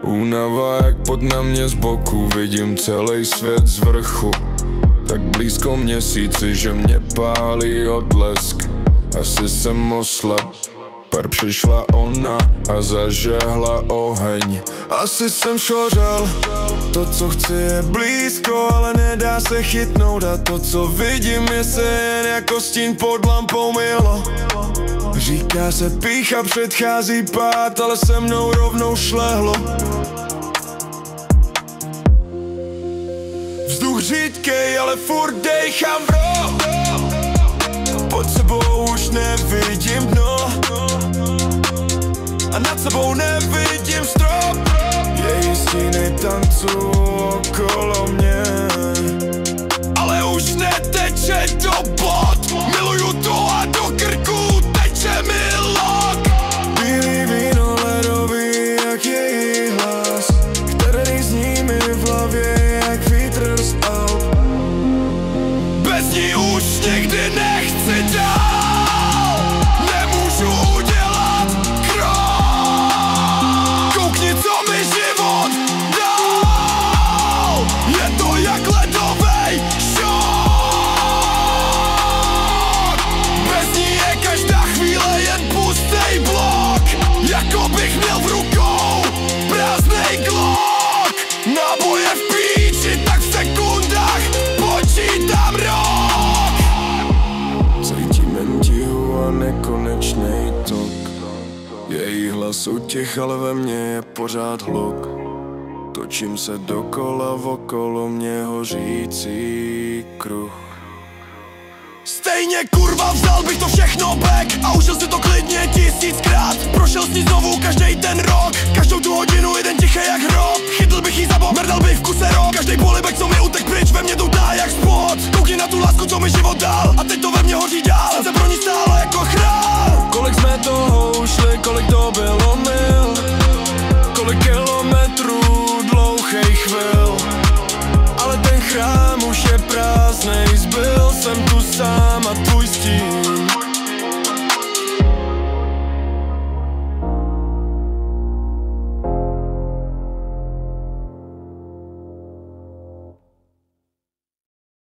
Únava jak pod na mě z boku, vidím celý svět z vrchu. Tak blízko měsíci, že mě pálí odlesk. Asi jsem oslab, par přišla ona a zažehla oheň. Asi jsem šořel, to co chci je blízko, ale nedá se chytnout. A to co vidím je se jen jako stín pod lampou milo. Říká se pýcha předchází pád, ale se mnou rovnou šlehlo. Vzduch řídkej, ale furt dejchám, bro. Pod sebou už nevidím dno a nad sebou nevidím strop. Její stíny tancují okolo mě, ale už neteče do bod. Miluju to a do krku teče mi lok. Bílý víno ledový jak její hlas, který zní mi v hlavě jak vítr z Alp. Bez ní už nikdy nechci dál, nemůžu udělat krok. Koukni, co mi život dal, je to jak ledovej šok. Bez ní je každá chvíle jen pustej blok, jako bych měl v rukou prázdnej Glock. Náboje v píči, tak v sekundách počítám rok. Cítím jen tíhu a nekonečnej tok. Její hlas utich, ale ve mně je pořád hluk. Točím se dokola, okolo mě hořící kruh. Stejně kurva, vzal bych to všechno back a užil si to klidně 1000krát. Prošel s ní znovu každej ten rok, každou tu hodinu jeden tichý jak hrob. Chytl bych jí za bok, mrdal bych v kuse rok. Každej polibek, co mi utek pryč, ve mně doutá jak spod. Koukni na tu lásku, co mi život dal, a teď to ve mně hoří dál. Srdce pro ní stálo jako chrám. Kolik jsme toho ušli, kolik to bylo mil, kolik kilometrů dlouhých chvil, ale ten chrám už je prázdnej. Zbyl jsem tu sám a tvůj stín